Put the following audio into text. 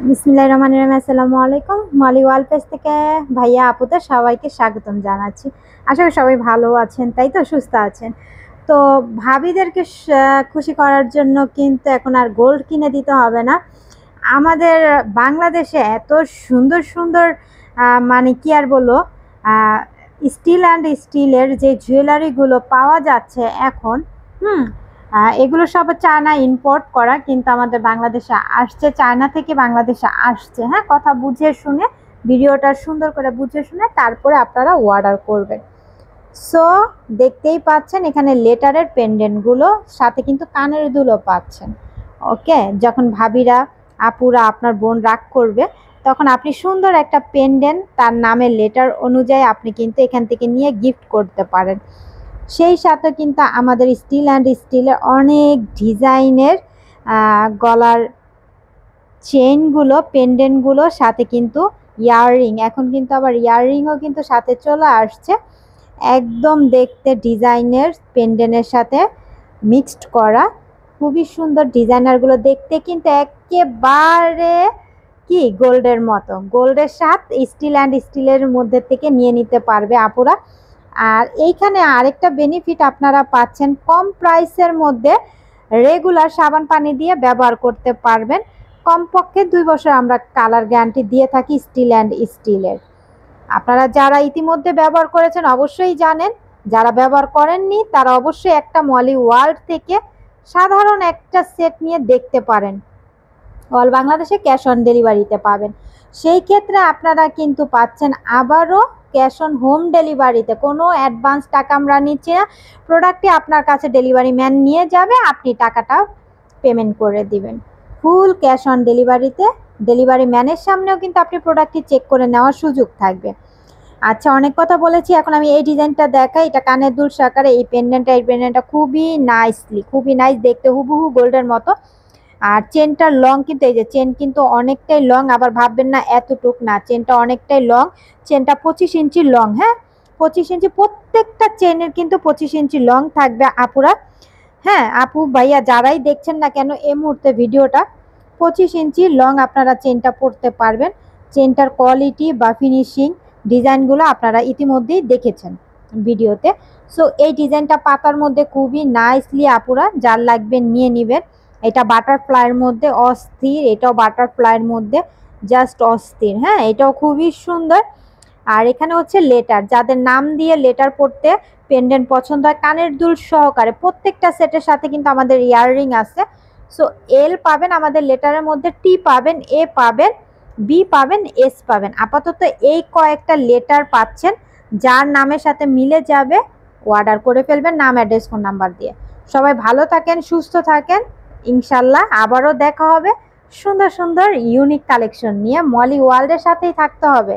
বিসমিল্লাহির রহমানির রহিম। আসসালামু আলাইকুম। মলি ওয়াল পেজ থেকে ভাইয়া আপুদের সবাইকে স্বাগতম জানাচ্ছি। আশা করি সবাই ভালো আছেন, তাই তো, সুস্থ আছেন। তো ভাবিদেরকে খুশি করার জন্য কিন্তু এখন আর গোল্ড কিনে দিতে হবে না। আমাদের বাংলাদেশে এত সুন্দর সুন্দর মানে কি আর বলো, স্টিল অ্যান্ড স্টিলের যে জুয়েলারিগুলো পাওয়া যাচ্ছে এখন। হুম এগুলো সব চায়না ইম্পোর্ট করা, কিন্তু আমাদের বাংলাদেশে আসছে, চায়না থেকে বাংলাদেশে আসছে। হ্যাঁ, কথা বুঝে শুনে, ভিডিওটা সুন্দর করে বুঝে শুনে তারপরে আপনারা অর্ডার করবেন। সো দেখতেই পাচ্ছেন এখানে লেটারের পেন্ডেন্টগুলো, সাথে কিন্তু কানের দুলও পাচ্ছেন। ওকে, যখন ভাবিরা আপুরা আপনার বোন রাগ করবে, তখন আপনি সুন্দর একটা পেন্ডেন্ট তার নামের লেটার অনুযায়ী আপনি কিন্তু এখান থেকে নিয়ে গিফট করতে পারেন। সেই সাথে কিন্তু আমাদের স্টিল অ্যান্ড স্টিলের অনেক ডিজাইনের গলার চেনগুলো, পেন্ডেন্টগুলো, সাথে কিন্তু ইয়াররিং, এখন কিন্তু আবার ইয়াররিংও কিন্তু সাথে চলে আসছে, একদম দেখতে ডিজাইনের পেন্ডেন্টের সাথে মিক্সড করা। খুবই সুন্দর ডিজাইনারগুলো দেখতে কিন্তু একেবারে কি গোল্ডের মতো, গোল্ডের সাথে স্টিল অ্যান্ড স্টিলের মধ্যে থেকে নিয়ে নিতে পারবে আপুরা। আর এইখানে আরেকটা বেনিফিট আপনারা পাচ্ছেন, কম প্রাইসের মধ্যে রেগুলার সাবান পানি দিয়ে ব্যবহার করতে পারবেন। কমপক্ষে 2 বছর আমরা কালার গ্যারান্টি দিয়ে থাকি স্টিল অ্যান্ড স্টিলের। আপনারা যারা ইতিমধ্যে ব্যবহার করেছেন অবশ্যই জানেন, যারা ব্যবহার করেননি তারা অবশ্যই একটা মলি ওয়ার্ল্ড থেকে সাধারণ একটা সেট নিয়ে দেখতে পারেন। অল বাংলাদেশে ক্যাশ অন ডেলিভারিতে পাবেন। সেই ক্ষেত্রে আপনারা কিন্তু পাচ্ছেন আবারও ক্যাশ অন হোম ডেলিভারিতে, কোনো অ্যাডভান্স টাকা আমরা নিচ্ছি না। প্রোডাক্টটি আপনার কাছে ডেলিভারি ম্যান নিয়ে যাবে, আপনি টাকাটা পেমেন্ট করে দিবেন। ফুল ক্যাশ অন ডেলিভারিতে, ডেলিভারি ম্যানের সামনেও কিন্তু আপনি প্রোডাক্টটি চেক করে নেওয়ার সুযোগ থাকবে। আচ্ছা, অনেক কথা বলেছি, এখন আমি এই ডিজাইনটা দেখাই। এটা কানের দুল সাকারে এই পেন্ডেন্টটা খুবই খুবই নাইস দেখতে, হুবহু গোল্ডের মতো। আর চেনটার লং কিন্তু, এই যে চেন কিন্তু অনেকটাই লং, আবার ভাববেন না এতটুক না, চেনটা অনেকটাই লং। চেনটা 25 ইঞ্চি লং। হ্যাঁ, 25 ইঞ্চি, প্রত্যেকটা চেনের কিন্তু 25 ইঞ্চি লং থাকবে আপুরা। হ্যাঁ, আপু ভাইয়া যারাই দেখছেন না কেন এই মুহূর্তে ভিডিওটা, 25 ইঞ্চি লং আপনারা চেনটা পরতে পারবেন। চেনটার কোয়ালিটি বা ফিনিশিং ডিজাইনগুলো আপনারা ইতিমধ্যেই দেখেছেন ভিডিওতে। সো এই ডিজাইনটা পাতার মধ্যে খুবই নাইসলি আপুরা যার লাগবে নিয়ে নেবেন। এটা বাটারফ্লাইয়ের মধ্যে অস্থির, এটাও বাটারফ্লাইয়ের মধ্যে জাস্ট অস্থির। হ্যাঁ, এটাও খুবই সুন্দর। আর এখানে হচ্ছে লেটার, যাদের নাম দিয়ে লেটার পড়তে পেন্ডেন্ট পছন্দ হয়, কানের দুল সহকারে প্রত্যেকটা সেটের সাথে কিন্তু আমাদের ইয়াররিং আছে। সো এল পাবেন আমাদের লেটারের মধ্যে, টি পাবেন, এ পাবেন, বি পাবেন, এস পাবেন। আপাতত এই কয়েকটা লেটার পাচ্ছেন, যার নামের সাথে মিলে যাবে অর্ডার করে ফেলবেন নাম, অ্যাড্রেস, ফোন নাম্বার দিয়ে। সবাই ভালো থাকেন, সুস্থ থাকেন। ইনশাল্লাহ আবারও দেখা হবে সুন্দর সুন্দর ইউনিক কালেকশন নিয়ে। মলি ওয়ার্ল্ডের সাথেই থাকতে হবে।